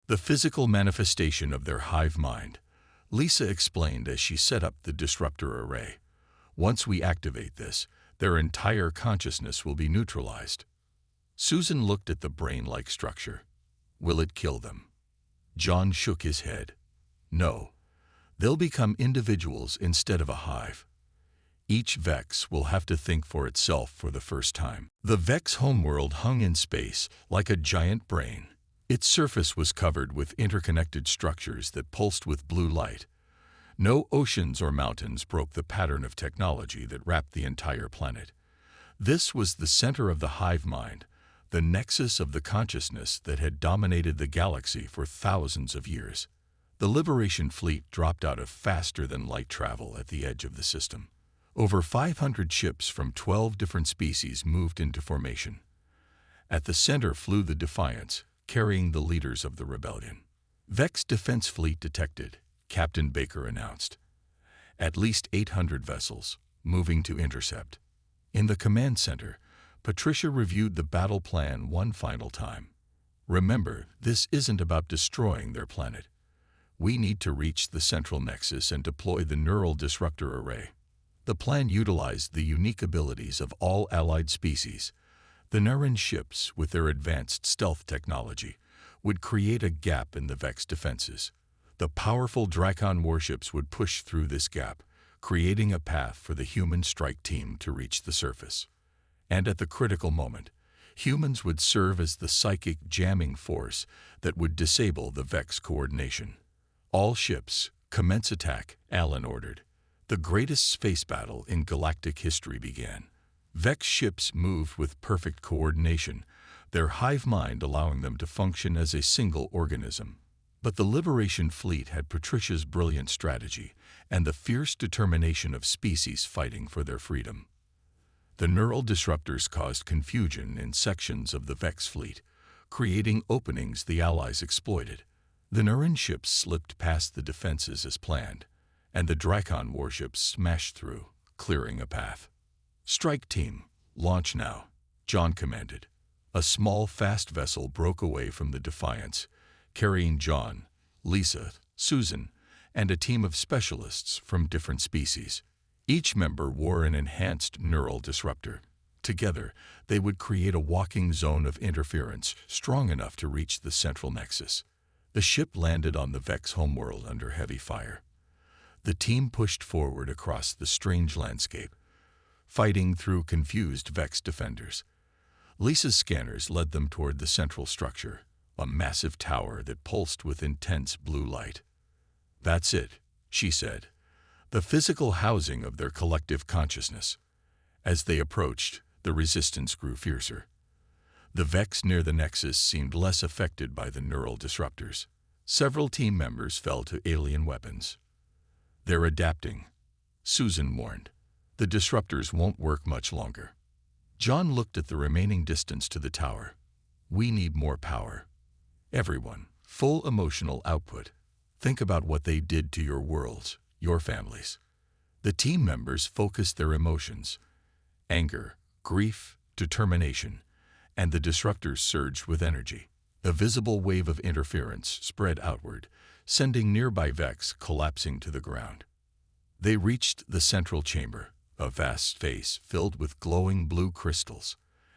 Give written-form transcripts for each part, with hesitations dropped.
The physical manifestation of their hive mind, Lisa explained as she set up the disruptor array. Once we activate this, their entire consciousness will be neutralized. Susan looked at the brain-like structure. Will it kill them? John shook his head. No. They'll become individuals instead of a hive. Each Vex will have to think for itself for the first time. The Vex homeworld hung in space like a giant brain. Its surface was covered with interconnected structures that pulsed with blue light. No oceans or mountains broke the pattern of technology that wrapped the entire planet. This was the center of the hive mind, the nexus of the consciousness that had dominated the galaxy for thousands of years. The Liberation fleet dropped out of faster-than-light travel at the edge of the system. Over 500 ships from 12 different species moved into formation. At the center flew the Defiance, carrying the leaders of the rebellion. Vex Defense Fleet detected, Captain Baker announced. At least 800 vessels, moving to intercept. In the command center, Patricia reviewed the battle plan one final time. Remember, this isn't about destroying their planet. We need to reach the central nexus and deploy the neural disruptor array. The plan utilized the unique abilities of all allied species. The Narration ships, with their advanced stealth technology, would create a gap in the Vex defenses. The powerful Drakon warships would push through this gap, creating a path for the human strike team to reach the surface. And at the critical moment, humans would serve as the psychic jamming force that would disable the Vex coordination. All ships, commence attack, Alan ordered. The greatest space battle in galactic history began. Vex ships moved with perfect coordination, their hive mind allowing them to function as a single organism. But the Liberation fleet had Patricia's brilliant strategy and the fierce determination of species fighting for their freedom. The neural disruptors caused confusion in sections of the Vex fleet, creating openings the Allies exploited. The Narration ships slipped past the defenses as planned, and the Drakon warships smashed through, clearing a path. Strike team, launch now, John commanded. A small, fast vessel broke away from the Defiance, carrying John, Lisa, Susan, and a team of specialists from different species. Each member wore an enhanced neural disruptor. Together, they would create a walking zone of interference strong enough to reach the central nexus. The ship landed on the Vex homeworld under heavy fire. The team pushed forward across the strange landscape, fighting through confused Vex defenders. Lisa's scanners led them toward the central structure, a massive tower that pulsed with intense blue light. "That's it," she said, "the physical housing of their collective consciousness." As they approached, the resistance grew fiercer. The Vex near the nexus seemed less affected by the neural disruptors. Several team members fell to alien weapons. "They're adapting," Susan warned. "The disruptors won't work much longer." John looked at the remaining distance to the tower. "We need more power. Everyone, full emotional output. Think about what they did to your worlds, your families." The team members focused their emotions: anger, grief, determination, and the disruptors surged with energy. A visible wave of interference spread outward, sending nearby Vex collapsing to the ground. They reached the central chamber, a vast space filled with glowing blue crystals.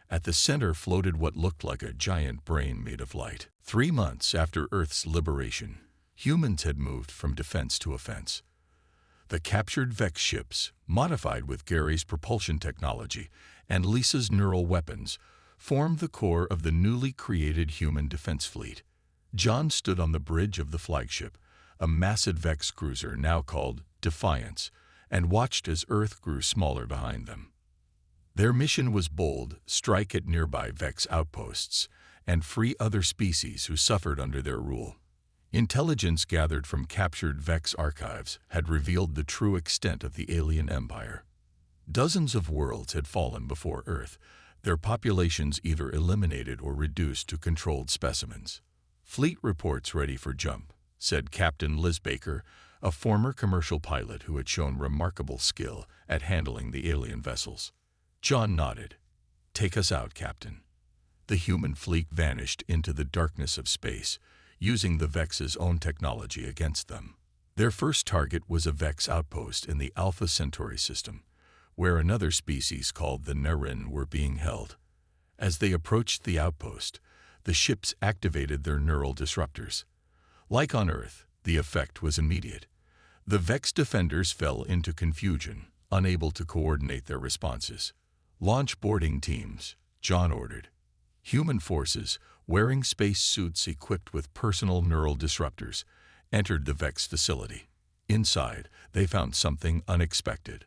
At the center floated what looked like a giant brain made of light. 3 months after Earth's liberation, humans had moved from defense to offense. The captured Vex ships, modified with Gary's propulsion technology and Lisa's neural weapons, formed the core of the newly created human defense fleet. John stood on the bridge of the flagship, a massive Vex cruiser now called Defiance, and watched as Earth grew smaller behind them. Their mission was bold: strike at nearby Vex outposts and free other species who suffered under their rule. Intelligence gathered from captured Vex archives had revealed the true extent of the alien empire. Dozens of worlds had fallen before Earth, their populations either eliminated or reduced to controlled specimens. "Fleet reports ready for jump," said Captain Liz Baker, a former commercial pilot who had shown remarkable skill at handling the alien vessels. John nodded. "Take us out, Captain." The human fleet vanished into the darkness of space, using the Vex's own technology against them. Their first target was a Vex outpost in the Alpha Centauri system, where another species called the Narration were being held. As they approached the outpost, the ships activated their neural disruptors. Like on Earth, the effect was immediate. The Vex defenders fell into confusion, unable to coordinate their responses. "Launch boarding teams," John ordered. Human forces, wearing space suits equipped with personal neural disruptors, entered the Vex facility. Inside, they found something unexpected.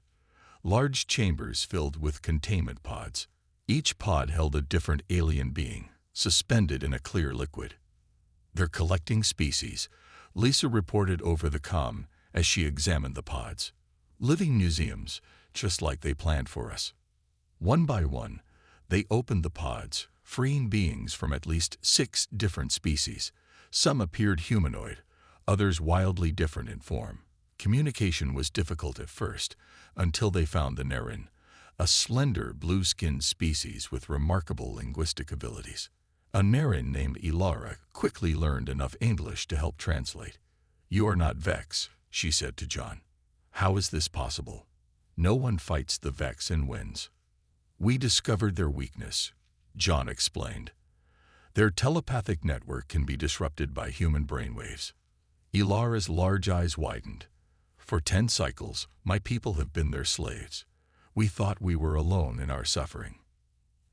Large chambers filled with containment pods. Each pod held a different alien being, suspended in a clear liquid. "They're collecting species," Lisa reported over the comm as she examined the pods. "Living museums, just like they planned for us." One by one, they opened the pods, freeing beings from at least 6 different species. Some appeared humanoid, others wildly different in form. Communication was difficult at first, until they found the Narration, a slender, blue-skinned species with remarkable linguistic abilities. A Narration named Ilara quickly learned enough English to help translate. "You are not Vex," she said to John. "How is this possible?" "No one fights the Vex and wins." "We discovered their weakness," John explained. "Their telepathic network can be disrupted by human brainwaves." Ilara's large eyes widened. "For 10 cycles, my people have been their slaves. We thought we were alone in our suffering."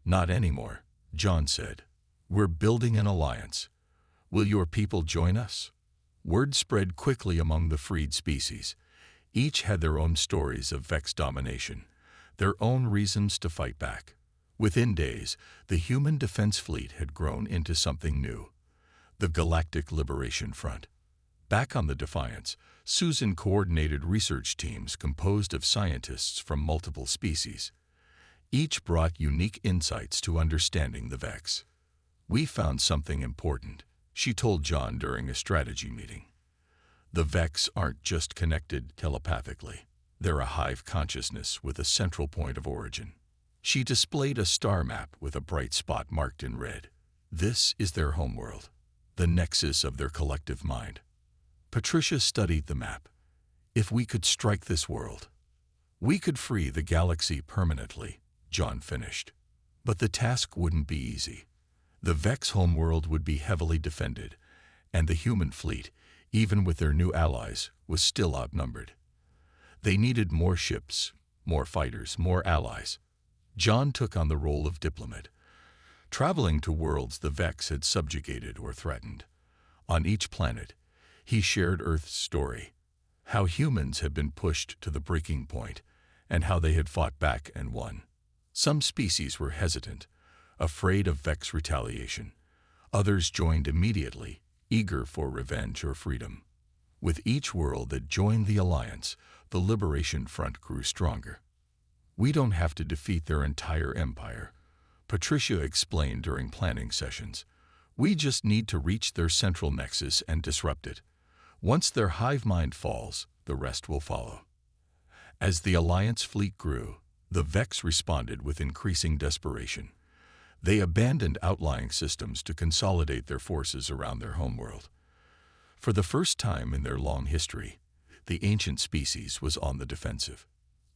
"Not anymore," John said. "We're building an alliance. Will your people join us?" Word spread quickly among the freed species. Each had their own stories of Vex domination, their own reasons to fight back. Within days, the human defense fleet had grown into something new: the Galactic Liberation Front. Back on the Defiance, Susan coordinated research teams composed of scientists from multiple species. Each brought unique insights to understanding the Vex. "We found something important," she told John during a strategy meeting. "The Vex aren't just connected telepathically. They're a hive consciousness with a central point of origin." She displayed a star map with a bright spot marked in red. "This is their homeworld, the nexus of their collective mind." Patricia studied the map. "If we could strike this world, we could free the galaxy permanently," John finished. "But the task wouldn't be easy. The Vex homeworld would be heavily defended, and the human fleet, even with their new allies, was still outnumbered. They needed more ships, more fighters, more allies." John took on the role of diplomat, traveling to worlds the Vex had subjugated or threatened. On each planet, he shared Earth's story, how humans had been pushed to the breaking point, and how they had fought back and won. Some species were hesitant, afraid of Vex retaliation. Others joined immediately, eager for revenge or freedom. With each world that joined the alliance, the Liberation Front grew stronger. "We don't have to defeat their entire empire," Patricia explained during planning sessions. "We just need to reach their central nexus and disrupt it. Once their hive mind falls, the rest will follow." As the Alliance fleet grew, the Vex responded with increasing desperation. They abandoned outlying systems to consolidate their forces around their homeworld. For the first time in their long history, the ancient species was on the defensive.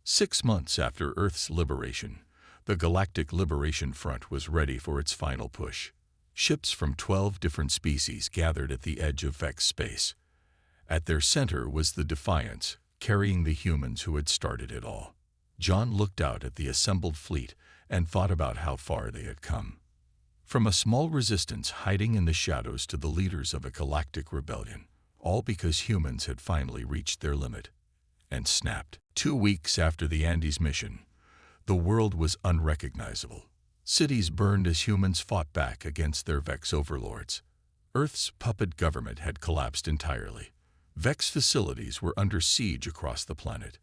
6 months after Earth's liberation, the Galactic Liberation Front was ready for its final push. Ships from 12 different species gathered at the edge of Vex space. At their center was the Defiance, carrying the humans who had started it all. John looked out at the assembled fleet and thought about how far they had come. From a small resistance hiding in the shadows to the leaders of a galactic rebellion, all because humans had finally reached their limit and snapped. 2 weeks after the Andes mission, the world was unrecognizable. Cities burned as humans fought back against their Vex overlords. Earth's puppet government had collapsed entirely. Vex facilities were under siege across the planet.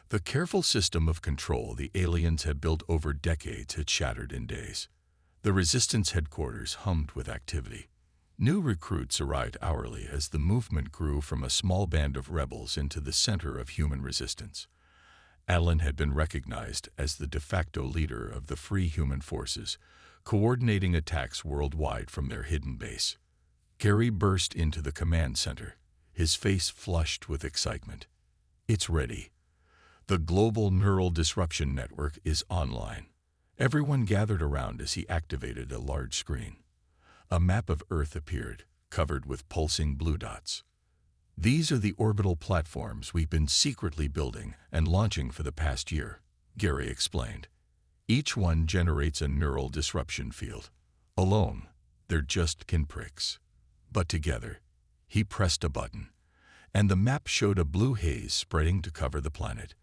The careful system of control the aliens had built over decades had shattered in days. The Resistance headquarters hummed with activity. New recruits arrived hourly as the movement grew from a small band of rebels into the center of human resistance. Alan had been recognized as the de facto leader of the Free Human Forces, coordinating attacks worldwide from their hidden base. Gary burst into the command center, his face flushed with excitement. It's ready. The global neural disruption network is online. Everyone gathered around as he activated a large screen. A map of Earth appeared, covered with pulsing blue dots. These are the orbital platforms we've been secretly building and launching for the past year, Gary explained. Each one generates a neural disruption field. Alone, they're just pinpricks. But together, he pressed a button, and the map showed a blue haze spreading to cover the planet.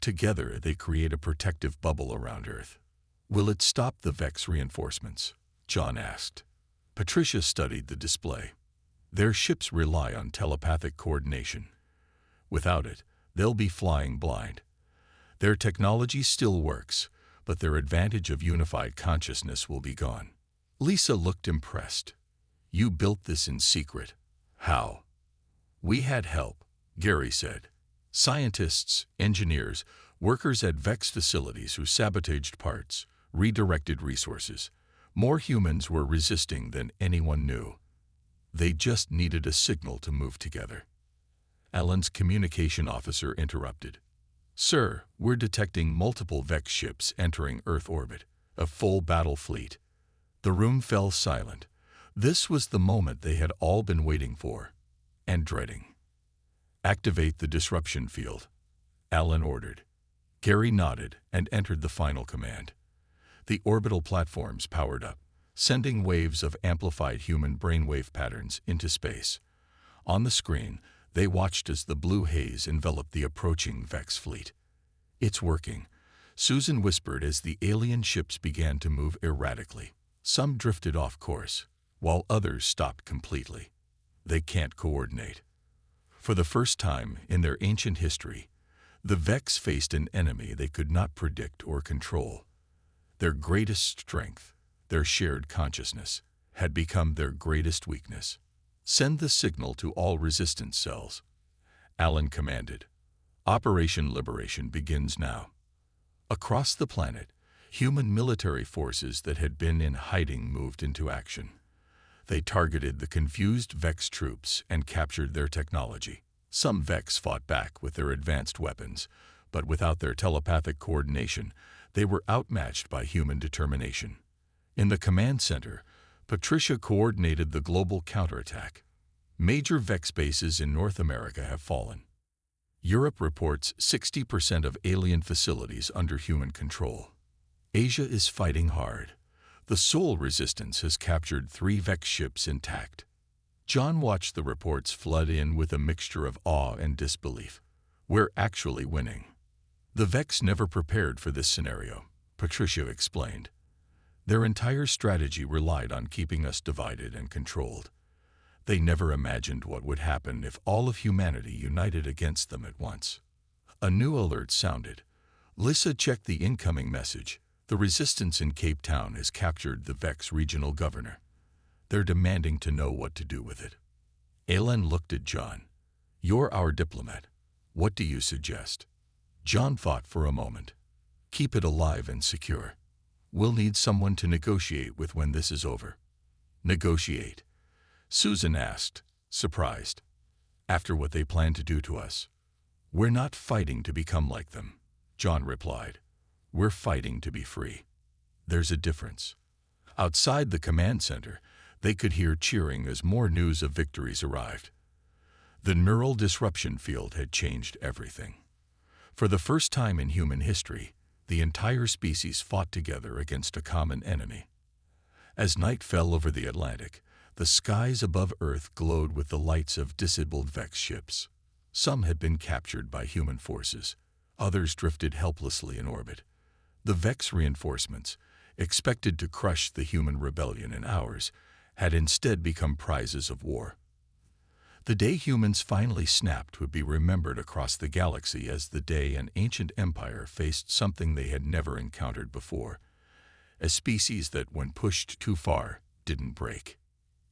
Together, they create a protective bubble around Earth. Will it stop the Vex reinforcements? John asked. Patricia studied the display. Their ships rely on telepathic coordination. Without it, they'll be flying blind. Their technology still works, but their advantage of unified consciousness will be gone. Lisa looked impressed. You built this in secret. How? We had help, Gary said. Scientists, engineers, workers at Vex facilities who sabotaged parts, redirected resources. More humans were resisting than anyone knew. They just needed a signal to move together. Alan's communication officer interrupted. Sir, we're detecting multiple Vex ships entering Earth orbit, a full battle fleet. The room fell silent. This was the moment they had all been waiting for and dreading. Activate the disruption field, Alan ordered. Gary nodded and entered the final command. The orbital platforms powered up, sending waves of amplified human brainwave patterns into space. On the screen, they watched as the blue haze enveloped the approaching Vex fleet. It's working, Susan whispered as the alien ships began to move erratically. Some drifted off course, while others stopped completely. They can't coordinate. For the first time in their ancient history, the Vex faced an enemy they could not predict or control. Their greatest strength, their shared consciousness, had become their greatest weakness. Send the signal to all resistance cells, Alan commanded. Operation Liberation begins now. Across the planet, human military forces that had been in hiding moved into action. They targeted the confused Vex troops and captured their technology. Some Vex fought back with their advanced weapons, but without their telepathic coordination, they were outmatched by human determination. In the command center, Patricia coordinated the global counterattack. Major Vex bases in North America have fallen. Europe reports 60% of alien facilities under human control. Asia is fighting hard. The Sol Resistance has captured 3 Vex ships intact. John watched the reports flood in with a mixture of awe and disbelief. We're actually winning. The Vex never prepared for this scenario, Patricia explained. Their entire strategy relied on keeping us divided and controlled. They never imagined what would happen if all of humanity united against them at once. A new alert sounded. Lissa checked the incoming message. The resistance in Cape Town has captured the Vex regional governor. They're demanding to know what to do with it. Alan looked at John. You're our diplomat. What do you suggest? John thought for a moment. Keep it alive and secure. We'll need someone to negotiate with when this is over. Negotiate? Susan asked, surprised. After what they plan to do to us? We're not fighting to become like them, John replied. We're fighting to be free. There's a difference. Outside the command center, they could hear cheering as more news of victories arrived. The neural disruption field had changed everything. For the first time in human history, the entire species fought together against a common enemy. As night fell over the Atlantic, the skies above Earth glowed with the lights of disabled Vex ships. Some had been captured by human forces. Others drifted helplessly in orbit. The Vex reinforcements, expected to crush the human rebellion in hours, had instead become prizes of war. The day humans finally snapped would be remembered across the galaxy as the day an ancient empire faced something they had never encountered before. A species that, when pushed too far, didn't break.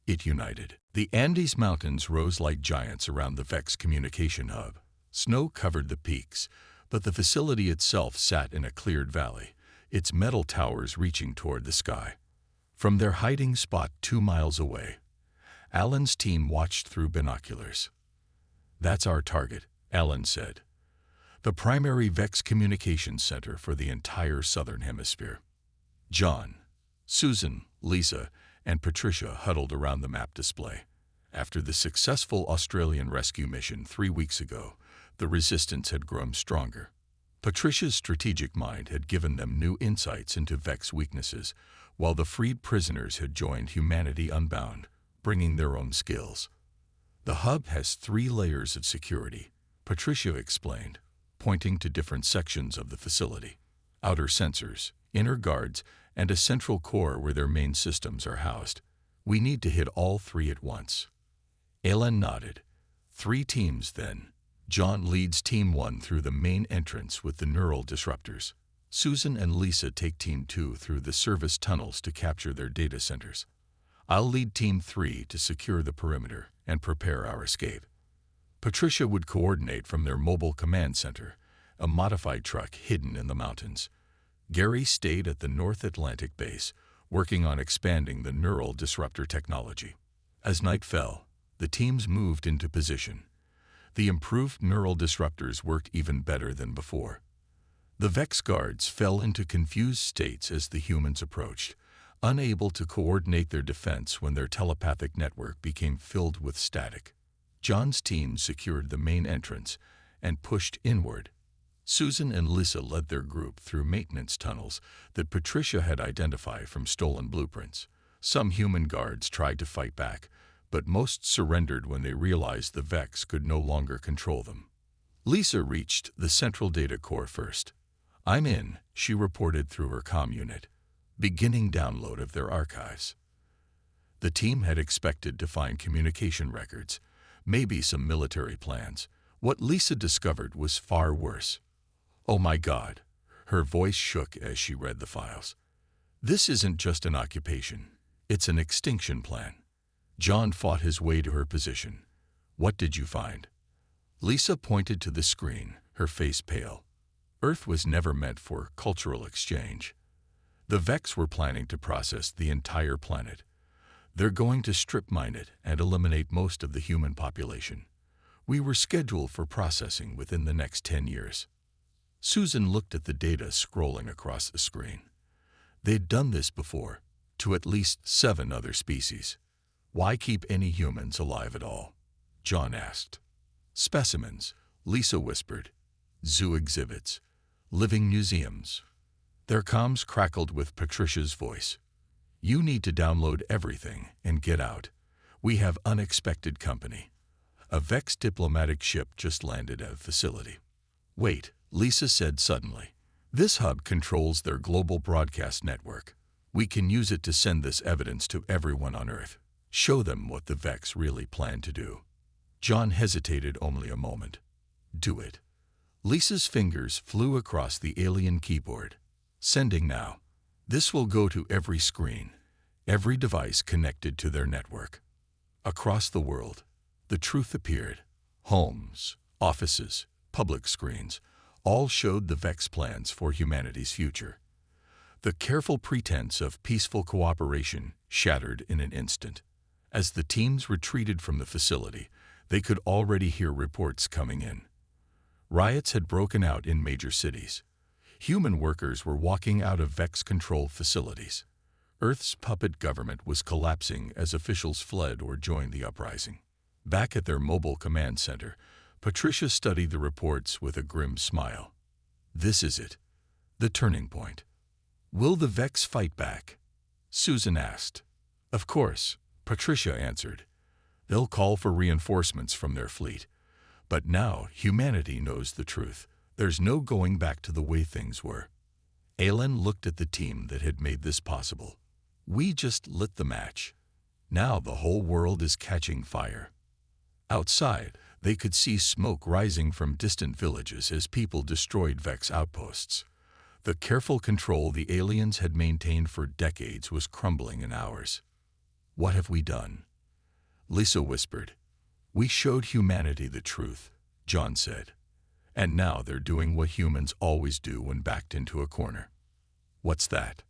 It united. The Andes Mountains rose like giants around the Vex communication hub. Snow covered the peaks, but the facility itself sat in a cleared valley, its metal towers reaching toward the sky. From their hiding spot 2 miles away, Alan's team watched through binoculars. "That's our target," Alan said. "The primary Vex communications center for the entire southern hemisphere." John, Susan, Lisa, and Patricia huddled around the map display. After the successful Australian rescue mission 3 weeks ago, the resistance had grown stronger. Patricia's strategic mind had given them new insights into Vex weaknesses, while the freed prisoners had joined Humanity Unbound, bringing their own skills. "The hub has 3 layers of security," Patricia explained, pointing to different sections of the facility. "Outer sensors, inner guards, and a central core where their main systems are housed. We need to hit all 3 at once." Alan nodded. 3 teams, then. John leads Team 1 through the main entrance with the neural disruptors. Susan and Lisa take Team 2 through the service tunnels to capture their data centers. I'll lead Team 3 to secure the perimeter and prepare our escape. Patricia would coordinate from their mobile command center, a modified truck hidden in the mountains. Gary stayed at the North Atlantic base, working on expanding the neural disruptor technology. As night fell, the teams moved into position. The improved neural disruptors worked even better than before. The Vex guards fell into confused states as the humans approached, unable to coordinate their defense when their telepathic network became filled with static. John's team secured the main entrance and pushed inward. Susan and Lisa led their group through maintenance tunnels that Patricia had identified from stolen blueprints. Some human guards tried to fight back, but most surrendered when they realized the Vex could no longer control them. Lisa reached the central data core first. "I'm in," she reported through her comm unit, beginning download of their archives. The team had expected to find communication records, maybe some military plans. What Lisa discovered was far worse. "Oh my God," her voice shook as she read the files. "This isn't just an occupation, it's an extinction plan." John fought his way to her position. "What did you find?" Lisa pointed to the screen, her face pale. Earth was never meant for cultural exchange. The Vex were planning to process the entire planet. They're going to strip mine it and eliminate most of the human population. We were scheduled for processing within the next 10 years. Susan looked at the data scrolling across the screen. They'd done this before, to at least 7 other species. "Why keep any humans alive at all?" John asked. "Specimens," Lisa whispered. "Zoo exhibits. Living museums." Their comms crackled with Patricia's voice. "You need to download everything and get out. We have unexpected company." A Vex diplomatic ship just landed at a facility. "Wait," Lisa said suddenly. "This hub controls their global broadcast network. We can use it to send this evidence to everyone on Earth. Show them what the Vex really plan to do." John hesitated only a moment. "Do it." Lisa's fingers flew across the alien keyboard. "Sending now. This will go to every screen, every device connected to their network." Across the world, the truth appeared. Homes, offices, public screens, all showed the Vex plans for humanity's future. The careful pretense of peaceful cooperation shattered in an instant. As the teams retreated from the facility, they could already hear reports coming in. Riots had broken out in major cities. Human workers were walking out of Vex-controlled facilities. Earth's puppet government was collapsing as officials fled or joined the uprising. Back at their mobile command center, Patricia studied the reports with a grim smile. "This is it. The turning point." "Will the Vex fight back?" Susan asked. "Of course," Patricia answered. "They'll call for reinforcements from their fleet. But now humanity knows the truth. There's no going back to the way things were." Alan looked at the team that had made this possible. "We just lit the match. Now the whole world is catching fire." Outside, they could see smoke rising from distant villages as people destroyed Vex outposts. The careful control the aliens had maintained for decades was crumbling in hours. "What have we done?" Lisa whispered. "We showed humanity the truth," John said. "And now they're doing what humans always do when backed into a corner." "What's that?"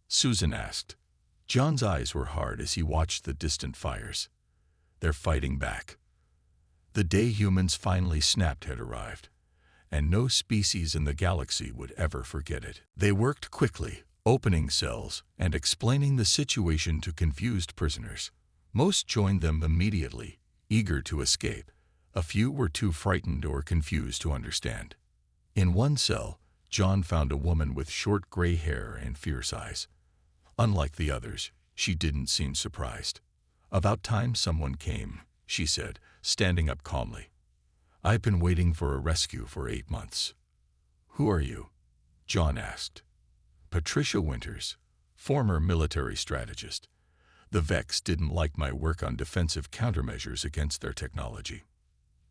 Susan asked. John's eyes were hard as he watched the distant fires. They're fighting back. The day humans finally snapped had arrived, and no species in the galaxy would ever forget it. They worked quickly, opening cells and explaining the situation to confused prisoners. Most joined them immediately, eager to escape. A few were too frightened or confused to understand. In one cell, John found a woman with short gray hair and fierce eyes. Unlike the others, she didn't seem surprised. "About time someone came," she said, standing up calmly. "I've been waiting for a rescue for 8 months." "Who are you?" John asked. "Patricia Winters, former military strategist. The Vex didn't like my work on defensive countermeasures against their technology."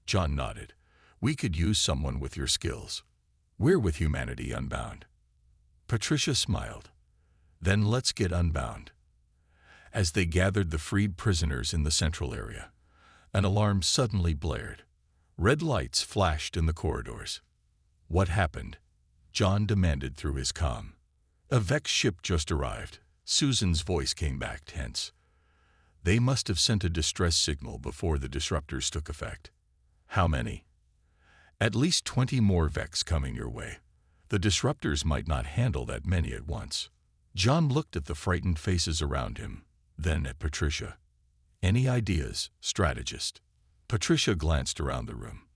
John nodded. "We could use someone with your skills. We're with Humanity Unbound." Patricia smiled. "Then let's get unbound." As they gathered the freed prisoners in the central area, an alarm suddenly blared. Red lights flashed in the corridors. "What happened?" John demanded through his comm. "A Vex ship just arrived." Susan's voice came back tense. "They must have sent a distress signal before the disruptors took effect." "How many?" "At least 20 more Vex coming your way. The disruptors might not handle that many at once." John looked at the frightened faces around him, then at Patricia. "Any ideas, strategist?" Patricia glanced around the room.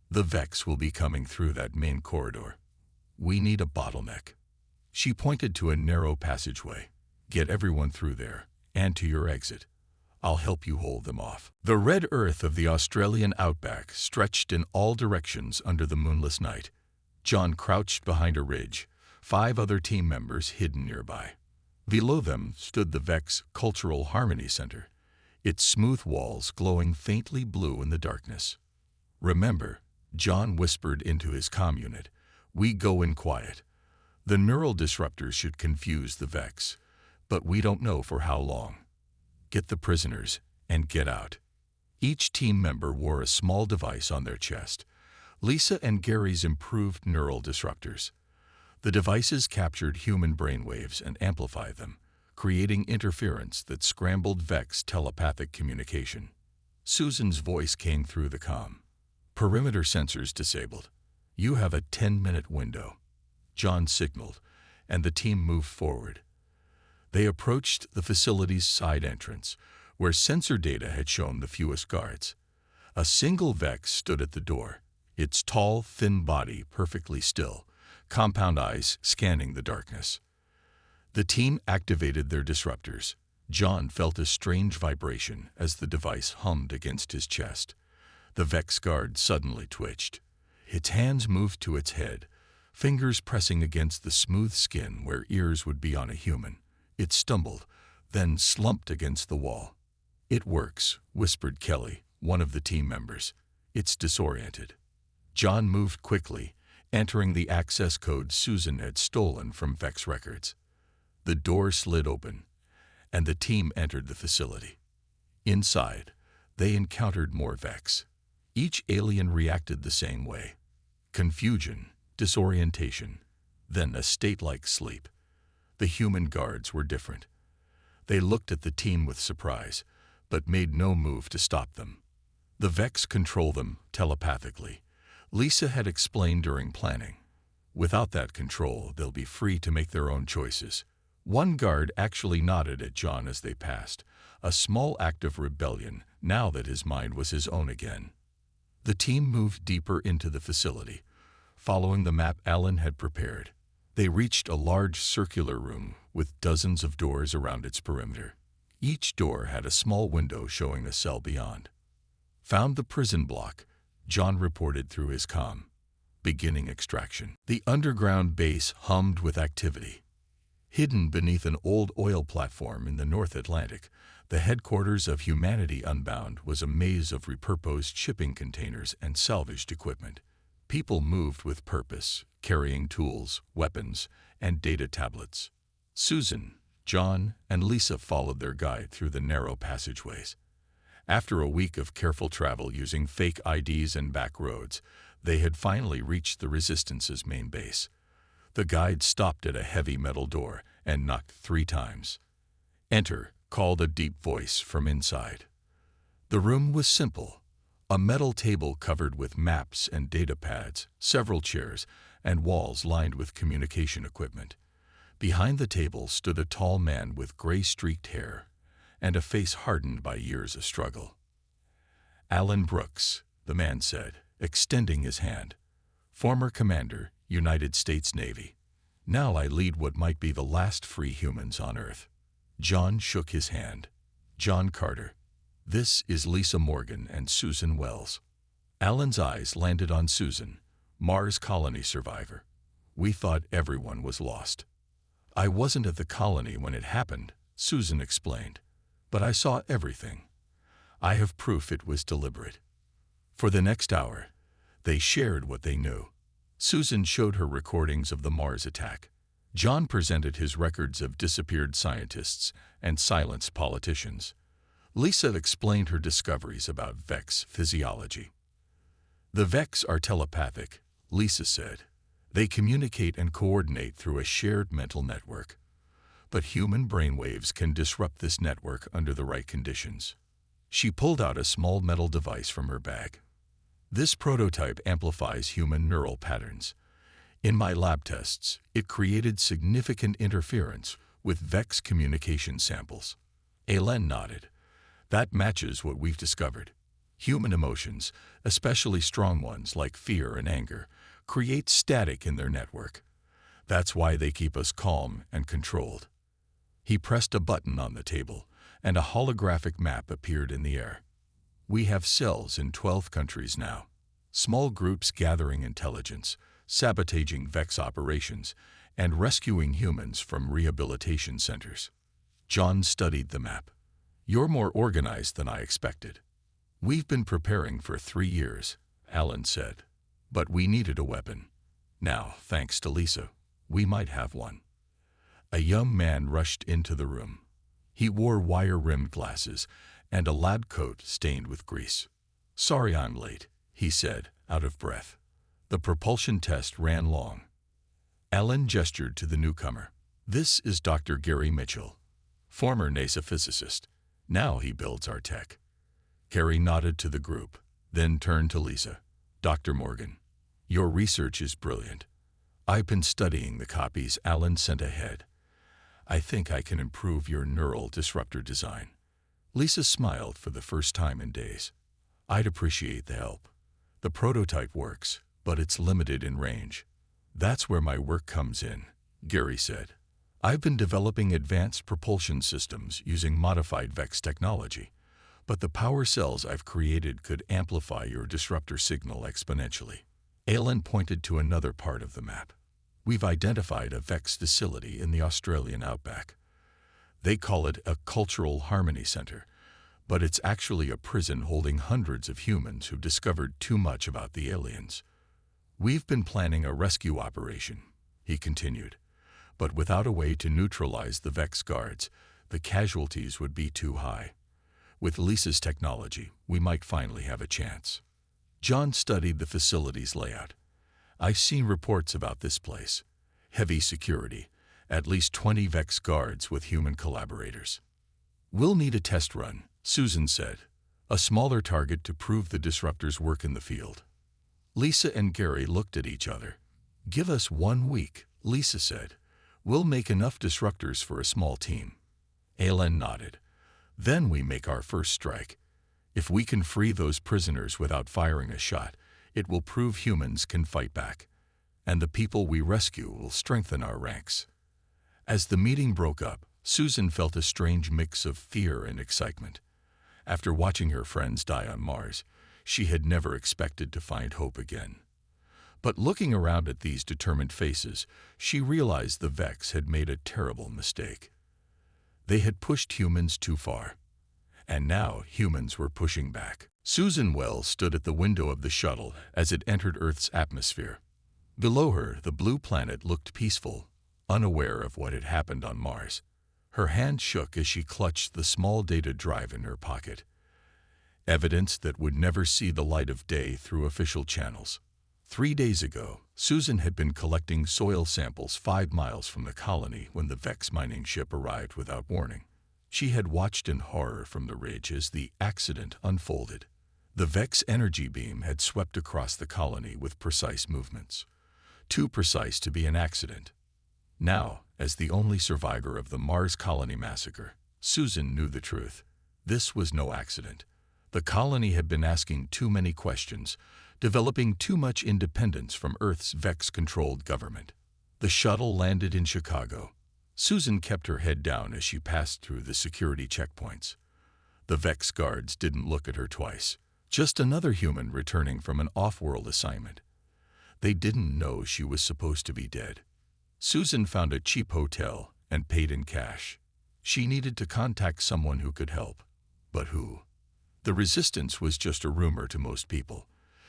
"The Vex will be coming through that main corridor. We need a bottleneck." She pointed to a narrow passageway. "Get everyone through there, and to your exit. I'll help you hold them off." The red earth of the Australian outback stretched in all directions under the moonless night. John crouched behind a ridge, 5 other team members hidden nearby. Below them stood the Vex Cultural Harmony Center, its smooth walls glowing faintly blue in the darkness. "Remember," John whispered into his comm unit, "we go in quiet. The neural disruptors should confuse the Vex, but we don't know for how long. Get the prisoners and get out." Each team member wore a small device on their chest. Lisa and Gary's improved neural disruptors. The devices captured human brainwaves and amplified them, creating interference that scrambled Vex telepathic communication. Susan's voice came through the comm. "Perimeter sensors disabled. You have a 10-minute window." John signaled, and the team moved forward. They approached the facility's side entrance, where sensor data had shown the fewest guards. A single Vex stood at the door, its tall, thin body perfectly still, compound eyes scanning the darkness. The team activated their disruptors. John felt a strange vibration as the device hummed against his chest. The Vex guard suddenly twitched. Its hands moved to its head, fingers pressing against the smooth skin where ears would be on a human. It stumbled, then slumped against the wall. "It works," whispered Kelly, one of the team members. "It's disoriented." John moved quickly, entering the access code Susan had stolen from Vex records. The door slid open, and the team entered the facility. Inside, they encountered more Vex. Each alien reacted the same way: confusion, disorientation, then a state-like sleep. The human guards were different. They looked at the team with surprise, but made no move to stop them. The Vex control them telepathically. Lisa had explained during planning. Without that control, they'll be free to make their own choices. One guard actually nodded at John as they passed, a small act of rebellion now that his mind was his own again. The team moved deeper into the facility, following the map Alan had prepared. They reached a large circular room with dozens of doors around its perimeter. Each door had a small window showing a cell beyond. "Found the prison block," John reported through his comm. "Beginning extraction." The underground base hummed with activity. Hidden beneath an old oil platform in the North Atlantic, the headquarters of Humanity Unbound was a maze of repurposed shipping containers and salvaged equipment. People moved with purpose, carrying tools, weapons, and data tablets. Susan, John, and Lisa followed their guide through the narrow passageways. After a week of careful travel using fake IDs and back roads, they had finally reached the Resistance's main base. The guide stopped at a heavy metal door and knocked 3 times. "Enter," called a deep voice from inside. The room was simple. A metal table covered with maps and data pads, several chairs, and walls lined with communication equipment. Behind the table stood a tall man with gray-streaked hair and a face hardened by years of struggle. "Alan Brooks," the man said, extending his hand. "Former commander, United States Navy. Now I lead what might be the last free humans on Earth." John shook his hand. "John Carter. This is Lisa Morgan and Susan Wells." Alan's eyes landed on Susan, Mars colony survivor. "We thought everyone was lost." "I wasn't at the colony when it happened," Susan explained, "but I saw everything. I have proof it was deliberate." For the next hour, they shared what they knew. Susan showed her recordings of the Mars attack. John presented his records of disappeared scientists and silenced politicians. Lisa explained her discoveries about Vex physiology. "The Vex are telepathic," Lisa said. "They communicate and coordinate through a shared mental network. But human brainwaves can disrupt this network under the right conditions." She pulled out a small metal device from her bag. "This prototype amplifies human neural patterns. In my lab tests, it created significant interference with Vex communication samples." Alan nodded. "That matches what we've discovered. Human emotions, especially strong ones like fear and anger, create static in their network. That's why they keep us calm and controlled." He pressed a button on the table, and a holographic map appeared in the air. "We have cells in 12 countries now. Small groups gathering intelligence, sabotaging Vex operations, and rescuing humans from rehabilitation centers." John studied the map. "You're more organized than I expected." "We've been preparing for 3 years," Alan said. "But we needed a weapon. Now, thanks to Lisa, we might have one." A young man rushed into the room. He wore wire-rimmed glasses and a lab coat stained with grease. "Sorry I'm late," he said, out of breath. "The propulsion test ran long." Alan gestured to the newcomer. "This is Dr. Gary Mitchell, former NASA physicist. Now he builds our tech." Gary nodded to the group, then turned to Lisa. "Dr. Morgan, your research is brilliant. I've been studying the copies Alan sent ahead. I think I can improve your neural disruptor design." Lisa smiled for the first time in days. "I'd appreciate the help. The prototype works, but it's limited in range." "That's where my work comes in," Gary said. "I've been developing advanced propulsion systems using modified Vex technology, but the power cells I've created could amplify your disruptor signal exponentially." Alan pointed to another part of the map. "We've identified a Vex facility in the Australian outback. They call it a cultural harmony center, but it's actually a prison holding hundreds of humans who've discovered too much about the aliens. We've been planning a rescue operation," he continued, "but without a way to neutralize the Vex guards, the casualties would be too high. With Lisa's technology, we might finally have a chance." John studied the facility's layout. "I've seen reports about this place. Heavy security, at least 20 Vex guards with human collaborators." "We'll need a test run," Susan said. "A smaller target to prove the disruptors work in the field." Lisa and Gary looked at each other. "Give us 1 week," Lisa said. "We'll make enough disruptors for a small team." Alan nodded. "Then we make our first strike. If we can free those prisoners without firing a shot, it will prove humans can fight back. And the people we rescue will strengthen our ranks." As the meeting broke up, Susan felt a strange mix of fear and excitement. After watching her friends die on Mars, she had never expected to find hope again. But looking around at these determined faces, she realized the Vex had made a terrible mistake. They had pushed humans too far, and now humans were pushing back. Susan Wells stood at the window of the shuttle as it entered Earth's atmosphere. Below her, the blue planet looked peaceful, unaware of what had happened on Mars. Her hand shook as she clutched the small data drive in her pocket. Evidence that would never see the light of day through official channels. 3 days ago, Susan had been collecting soil samples 5 miles from the colony when the Vex mining ship arrived without warning. She had watched in horror from the ridge as the accident unfolded. The Vex energy beam had swept across the colony with precise movements, too precise to be an accident. Now, as the only survivor of the Mars colony massacre, Susan knew the truth. This was no accident. The colony had been asking too many questions, developing too much independence from Earth's Vex-controlled government. The shuttle landed in Chicago. Susan kept her head down as she passed through the security checkpoints. The Vex guards didn't look at her twice. Just another human returning from an off-world assignment. They didn't know she was supposed to be dead. Susan found a cheap hotel and paid in cash. She needed to contact someone who could help. But who? The resistance was just a rumor to most people.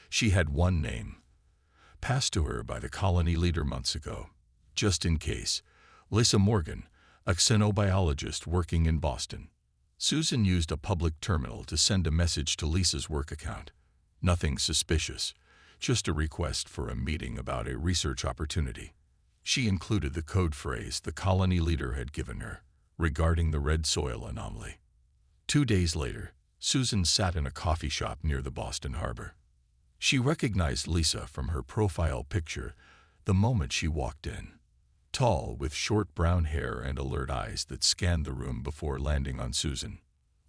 She had one name, passed to her by the colony leader months ago. Just in case, Lisa Morgan, a xenobiologist working in Boston. Susan used a public terminal to send a message to Lisa's work account. Nothing suspicious, just a request for a meeting about a research opportunity. She included the code phrase the colony leader had given her regarding the red soil anomaly. 2 days later, Susan sat in a coffee shop near the Boston harbor. She recognized Lisa from her profile picture the moment she walked in. Tall, with short brown hair and alert eyes that scanned the room before landing on Susan.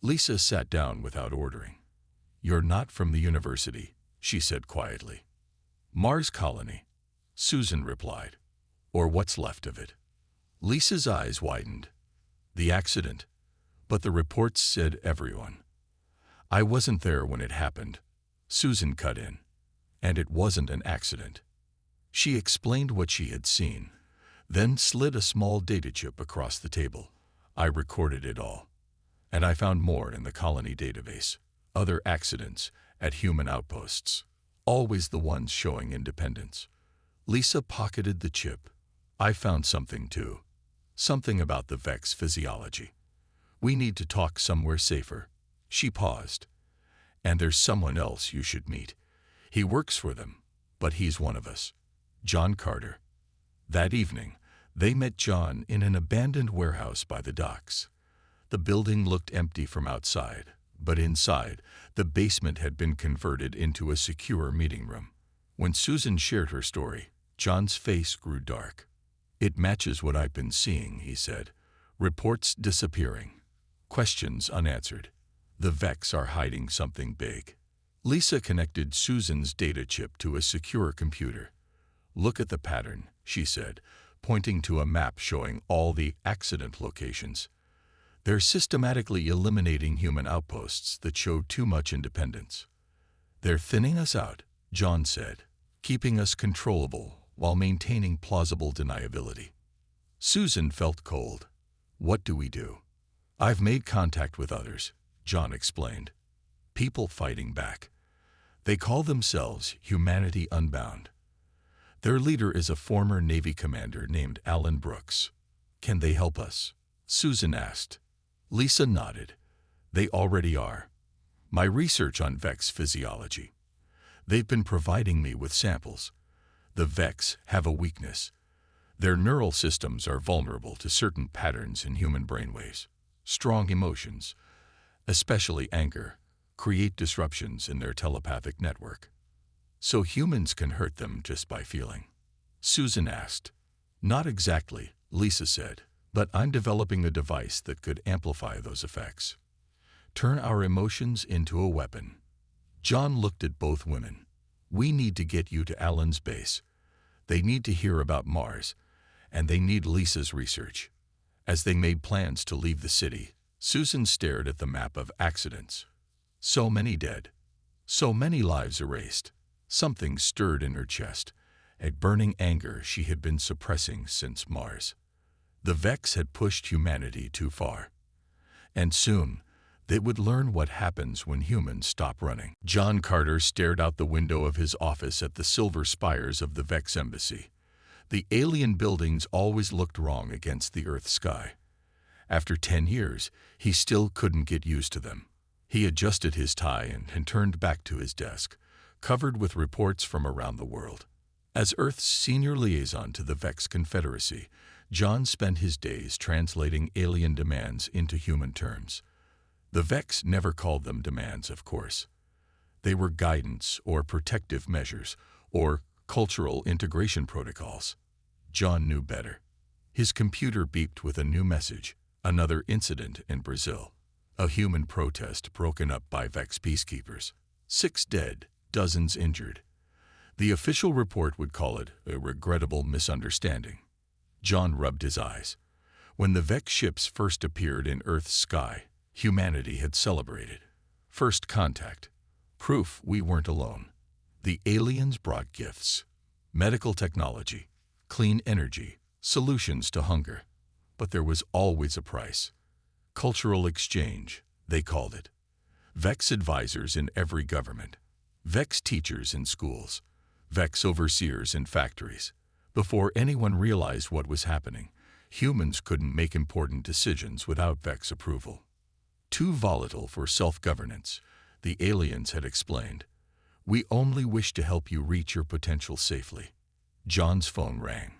Lisa sat down without ordering. "You're not from the university," she said quietly. "Mars colony," Susan replied. "Or what's left of it." Lisa's eyes widened. "The accident. But the reports said everyone." "I wasn't there when it happened," Susan cut in. "And it wasn't an accident." She explained what she had seen, then slid a small data chip across the table. "I recorded it all. And I found more in the colony database. Other accidents at human outposts. Always the ones showing independence." Lisa pocketed the chip. "I found something too. Something about the Vex physiology. We need to talk somewhere safer." She paused. "And there's someone else you should meet. He works for them, but he's one of us. John Carter." That evening, they met John in an abandoned warehouse by the docks. The building looked empty from outside, but inside, the basement had been converted into a secure meeting room. When Susan shared her story, John's face grew dark. "It matches what I've been seeing," he said. "Reports disappearing. Questions unanswered. The Vex are hiding something big." Lisa connected Susan's data chip to a secure computer. "Look at the pattern," she said, pointing to a map showing all the accident locations. "They're systematically eliminating human outposts that show too much independence." "They're thinning us out," John said, "keeping us controllable while maintaining plausible deniability." Susan felt cold. "What do we do?" "I've made contact with others," John explained. "People fighting back. They call themselves Humanity Unbound. Their leader is a former Navy commander named Alan Brooks." "Can they help us?" Susan asked. Lisa nodded. "They already are. My research on Vex physiology. They've been providing me with samples. The Vex have a weakness. Their neural systems are vulnerable to certain patterns in human brainwaves. Strong emotions, especially anger, create disruptions in their telepathic network. So humans can hurt them just by feeling." Susan asked. "Not exactly," Lisa said, "but I'm developing a device that could amplify those effects. Turn our emotions into a weapon." John looked at both women. "We need to get you to Alan's base. They need to hear about Mars, and they need Lisa's research." As they made plans to leave the city, Susan stared at the map of accidents. So many dead. So many lives erased. Something stirred in her chest, a burning anger she had been suppressing since Mars. The Vex had pushed humanity too far. And soon, they would learn what happens when humans stop running. John Carter stared out the window of his office at the silver spires of the Vex embassy. The alien buildings always looked wrong against the Earth sky. After 10 years, he still couldn't get used to them. He adjusted his tie and turned back to his desk, covered with reports from around the world. As Earth's senior liaison to the Vex Confederacy, John spent his days translating alien demands into human terms. The Vex never called them demands, of course. They were guidance or protective measures or cultural integration protocols. John knew better. His computer beeped with a new message, another incident in Brazil. A human protest broken up by Vex peacekeepers. 6 dead, dozens injured. The official report would call it a regrettable misunderstanding. John rubbed his eyes. When the Vex ships first appeared in Earth's sky, humanity had celebrated. First contact. Proof we weren't alone. The aliens brought gifts. Medical technology, clean energy, solutions to hunger. But there was always a price. Cultural exchange, they called it. Vex advisors in every government. Vex teachers in schools. Vex overseers in factories. Before anyone realized what was happening, humans couldn't make important decisions without Vex approval. Too volatile for self-governance, the aliens had explained. We only wish to help you reach your potential safely. John's phone rang.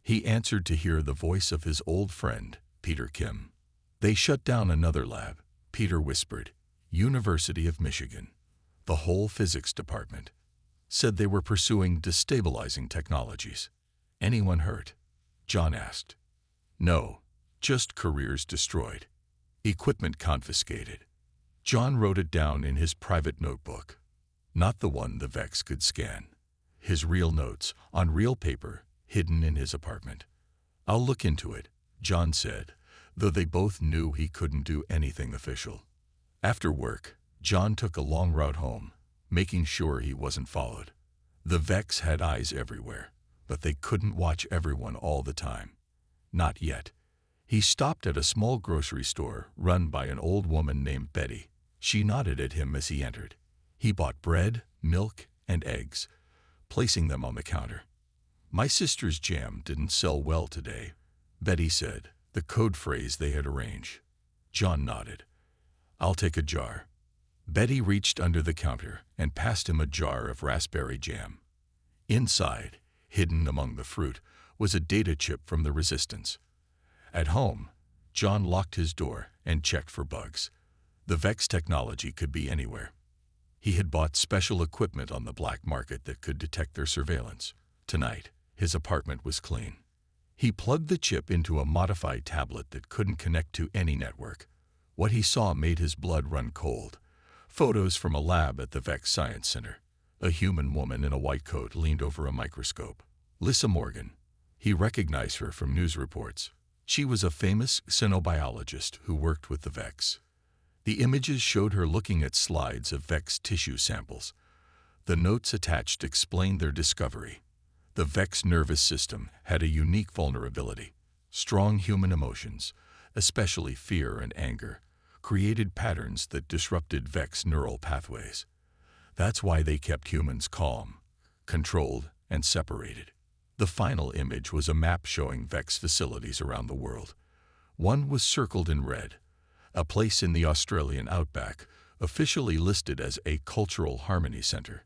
He answered to hear the voice of his old friend, Peter Kim. They shut down another lab, Peter whispered. University of Michigan. The whole physics department. Said they were pursuing destabilizing technologies. Anyone hurt? John asked. No, just careers destroyed. Equipment confiscated. John wrote it down in his private notebook. Not the one the Vex could scan. His real notes, on real paper, hidden in his apartment. I'll look into it, John said, though they both knew he couldn't do anything official. After work, John took a long route home, making sure he wasn't followed. The Vex had eyes everywhere, but they couldn't watch everyone all the time. Not yet. He stopped at a small grocery store run by an old woman named Betty. She nodded at him as he entered. He bought bread, milk, and eggs, placing them on the counter. My sister's jam didn't sell well today, Betty said, the code phrase they had arranged. John nodded. I'll take a jar. Betty reached under the counter and passed him a jar of raspberry jam. Inside, hidden among the fruit, was a data chip from the Resistance. At home, John locked his door and checked for bugs. The Vex technology could be anywhere. He had bought special equipment on the black market that could detect their surveillance. Tonight, his apartment was clean. He plugged the chip into a modified tablet that couldn't connect to any network. What he saw made his blood run cold. Photos from a lab at the Vex Science Center. A human woman in a white coat leaned over a microscope. Lisa Morgan. He recognized her from news reports. She was a famous xenobiologist who worked with the Vex. The images showed her looking at slides of Vex tissue samples. The notes attached explained their discovery. The Vex nervous system had a unique vulnerability. Strong human emotions, especially fear and anger, created patterns that disrupted Vex neural pathways. That's why they kept humans calm, controlled, and separated. The final image was a map showing Vex facilities around the world. One was circled in red, a place in the Australian outback, officially listed as a cultural harmony center.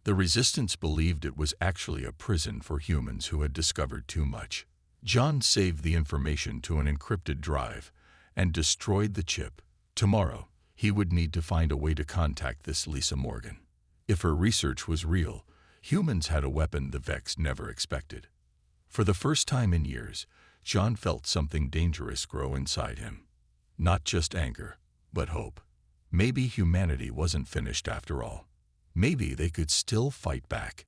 The Resistance believed it was actually a prison for humans who had discovered too much. John saved the information to an encrypted drive and destroyed the chip. Tomorrow, he would need to find a way to contact this Lisa Morgan. If her research was real, humans had a weapon the Vex never expected. For the first time in years, John felt something dangerous grow inside him. Not just anger, but hope. Maybe humanity wasn't finished after all. Maybe they could still fight back.